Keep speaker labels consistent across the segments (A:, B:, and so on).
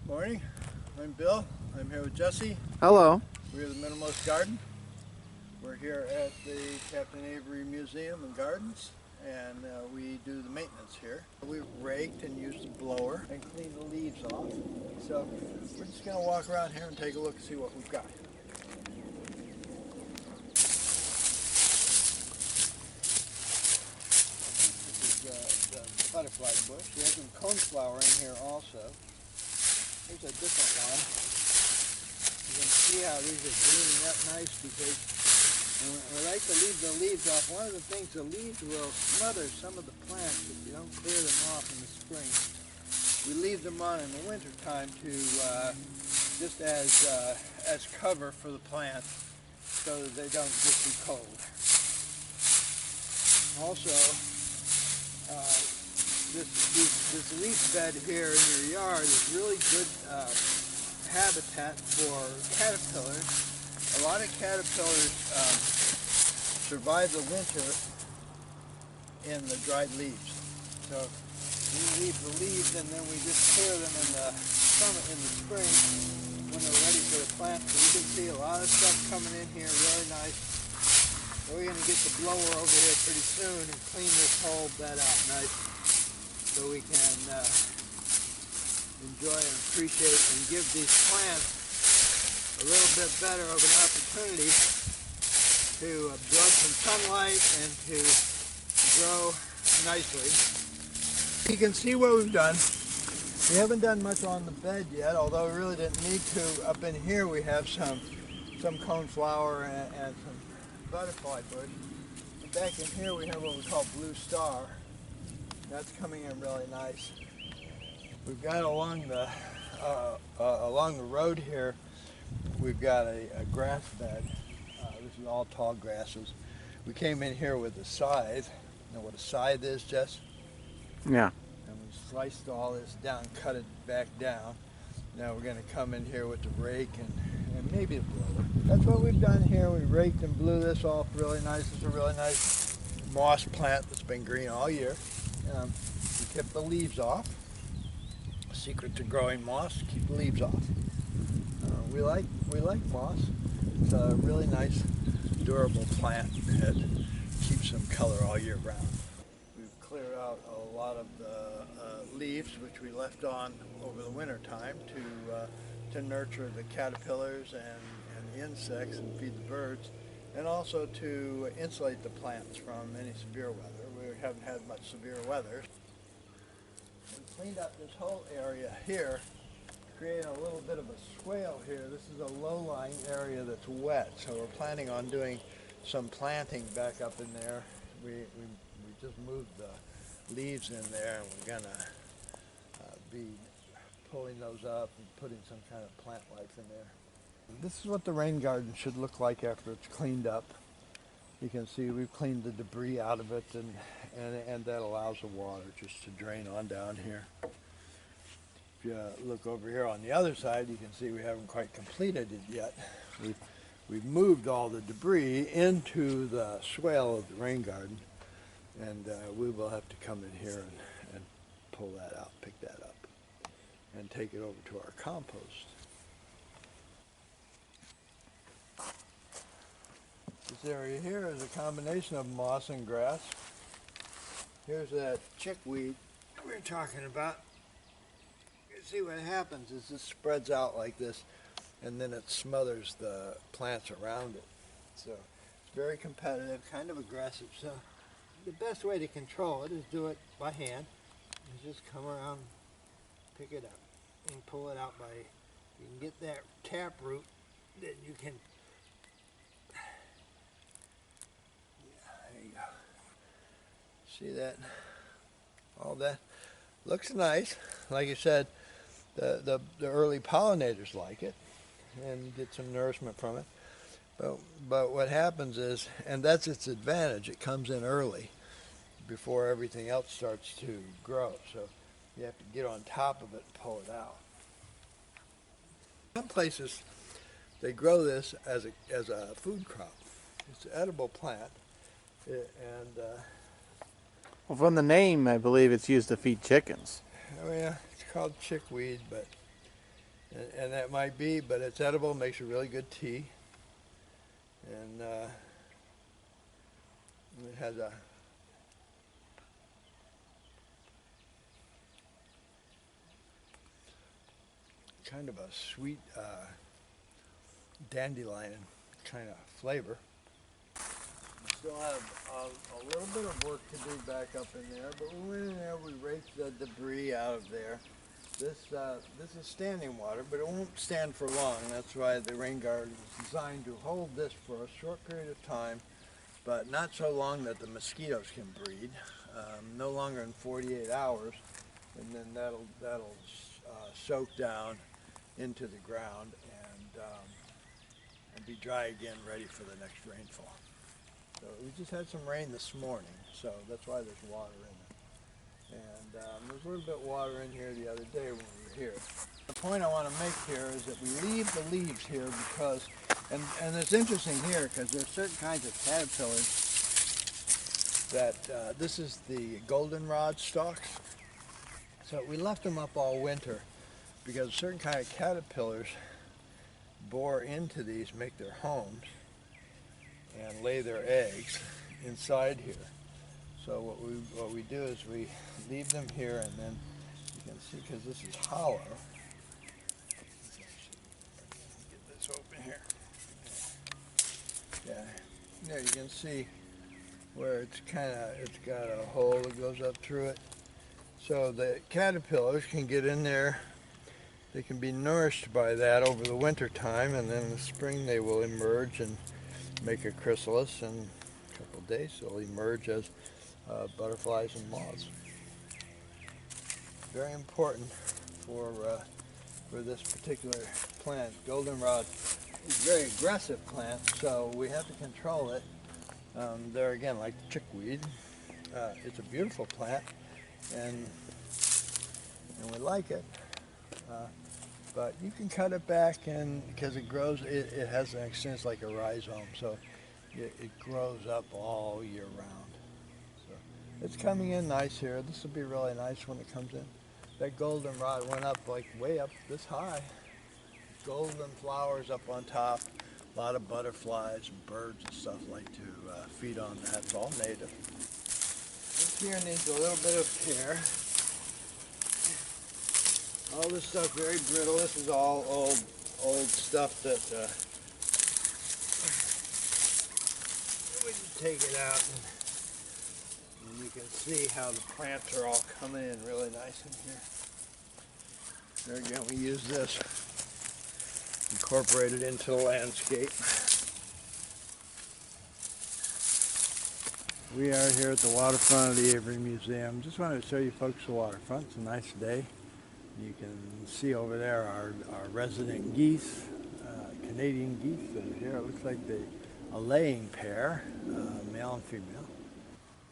A: Morning, I'm Bill. I'm here with Jesse.
B: Hello.
A: We're at the Middlemost Garden. We're here at the Captain Avery Museum and Gardens, and we do the maintenance here. We've raked and used a blower and cleaned the leaves off. So we're just going to walk around here and take a look and see what we've got. This is the butterfly bush. We have some coneflower in here also. Here's a different one. You can see how these are greening up nice because we like to leave the leaves off. One of the things, the leaves will smother some of the plants if you don't clear them off in the spring. We leave them on in the winter time to just as cover for the plants so that they don't get too cold. Also, this leaf bed here in your yard is really good habitat for caterpillars. A lot of caterpillars survive the winter in the dried leaves. So we leave the leaves and then we just clear them in the summer, in the spring when they're ready for the plants. So you can see a lot of stuff coming in here, really nice. So we're going to get the blower over here pretty soon and clean this whole bed out nice so we can enjoy and appreciate and give these plants a little bit better of an opportunity to absorb some sunlight and to grow nicely. You can see what we've done. We haven't done much on the bed yet, although we really didn't need to. Up in here we have some coneflower and some butterfly bush. And back in here we have what we call blue star. That's coming in really nice. We've got along the road here, we've got a grass bed. This is all tall grasses. We came in here with a scythe. You know what a scythe is, Jess?
B: Yeah.
A: And we sliced all this down, cut it back down. Now we're going to come in here with the rake and maybe a blower. That's what we've done here. We raked and blew this off really nice. It's a really nice moss plant that's been green all year. We kept the leaves off. Secret to growing moss: keep the leaves off. We like moss. It's a really nice, durable plant that keeps some color all year round. We've cleared out a lot of the leaves which we left on over the winter time to nurture the caterpillars and the insects and feed the birds, and also to insulate the plants from any severe weather. We haven't had much severe weather. We cleaned up this whole area here, creating a little bit of a swale here. This is a low-lying area that's wet, so we're planning on doing some planting back up in there. We just moved the leaves in there, and we're gonna be pulling those up and putting some kind of plant life in there. This is what the rain garden should look like after it's cleaned up. You can see we've cleaned the debris out of it, and that allows the water just to drain on down here. If you look over here on the other side, you can see we haven't quite completed it yet. We've moved all the debris into the swale of the rain garden, and we will have to come in here and pull that out, pick that up, and take it over to our compost. This area here is a combination of moss and grass. Here's that chickweed we were talking about. You see what happens is this spreads out like this, and then it smothers the plants around it. So it's very competitive, kind of aggressive. So the best way to control it is do it by hand. You just come around, pick it up, and pull it out by, you can get that tap root, then you can, there you go. See that? All that looks nice. Like I said, the early pollinators like it and get some nourishment from it. But what happens is, and that's its advantage, it comes in early before everything else starts to grow. So you have to get on top of it and pull it out. Some places they grow this as a food crop. It's an edible plant,
B: Well, from the name, I believe it's used to feed chickens.
A: oh yeah, it's called chickweed, but And that might be, but it's edible, makes a really good tea. And it has a kind of a sweet dandelion kind of flavor. Still have a little bit of work to do back up in there, but we went in there, we raked the debris out of there. This is standing water, but it won't stand for long. That's why the rain garden is designed to hold this for a short period of time, but not so long that the mosquitoes can breed. No longer than 48 hours, and then that'll soak down into the ground and be dry again, ready for the next rainfall. So we just had some rain this morning, so that's why there's water in it. And there was a little bit of water in here the other day when we were here. The point I want to make here is that we leave the leaves here because, and it's interesting here because there's certain kinds of caterpillars that, this is the goldenrod stalks. So we left them up all winter because certain kind of caterpillars bore into these, make their homes, and lay their eggs inside here. So what we do is we leave them here, and then you can see, because this is hollow. Get this open here. Yeah, there you can see where it's got a hole that goes up through it. So the caterpillars can get in there. They can be nourished by that over the winter time, and then in the spring they will emerge and make a chrysalis, and in a couple of days they'll emerge as butterflies and moths. Very important for this particular plant. Goldenrod is a very aggressive plant, so we have to control it. There again, like the chickweed, it's a beautiful plant, and we like it. But you can cut it back, and because it grows, it has an extent like a rhizome, so it grows up all year round. So it's coming in nice here. This will be really nice when it comes in. That goldenrod went up like way up this high. Golden flowers up on top. A lot of butterflies and birds and stuff like to feed on that. It's all native. This here needs a little bit of care. All this stuff very brittle. This is all old stuff that we can take it out, and you can see how the plants are all coming in really nice in here. There again, we use this, incorporate it into the landscape. We are here at the waterfront of the Avery Museum. Just wanted to show you folks the waterfront. It's a nice day. You can see over there our resident geese, Canadian geese that are here. It looks like a laying pair, male and female.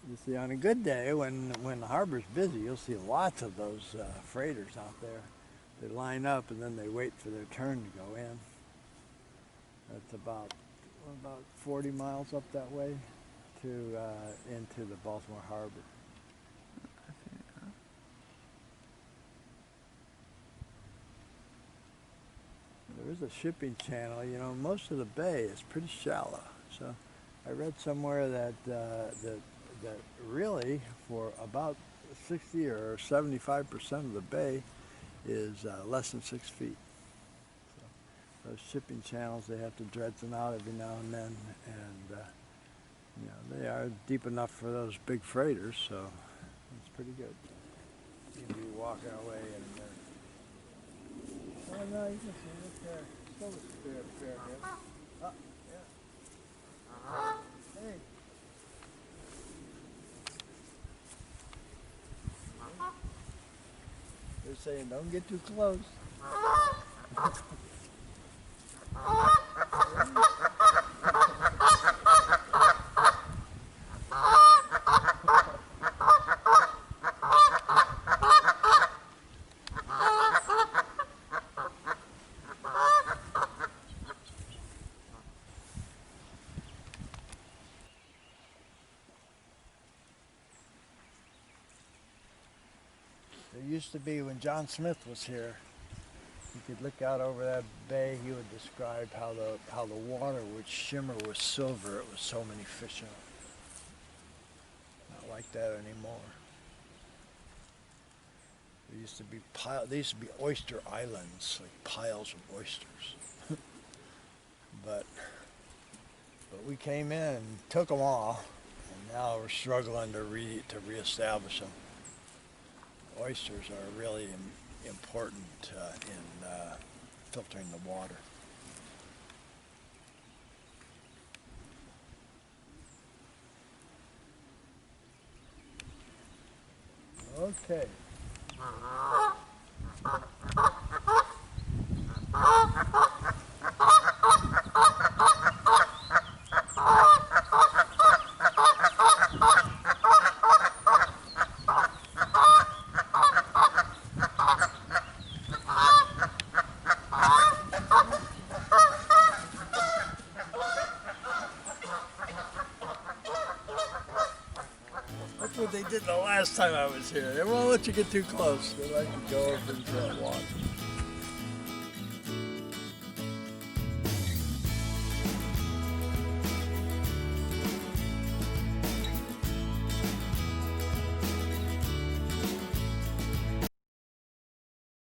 A: You see, on a good day, when the harbor's busy, you'll see lots of those freighters out there. They line up and then they wait for their turn to go in. That's about 40 miles up that way to into the Baltimore Harbor. There is a shipping channel. You know, most of the bay is pretty shallow. So I read somewhere that that really for about 60 or 75% of the bay is less than 6 feet. So those shipping channels, they have to dredge them out every now and then, and you know, they are deep enough for those big freighters, so it's pretty good. We'll be walking our way in a minute. Oh no, you can see it there. Still a fair hit. Oh, yeah. Hey. They're saying don't get too close. There used to be, when John Smith was here, You could look out over that bay. He would describe how the water would shimmer with silver. It was so many fish in it. Not like that anymore. There used to be oyster islands, like piles of oysters. but we came in and took them all, and now we're struggling to reestablish them. Oysters are really important in filtering the water. Okay. That's what they did the last time I was here. They won't let you get too close. They let you go over into that water.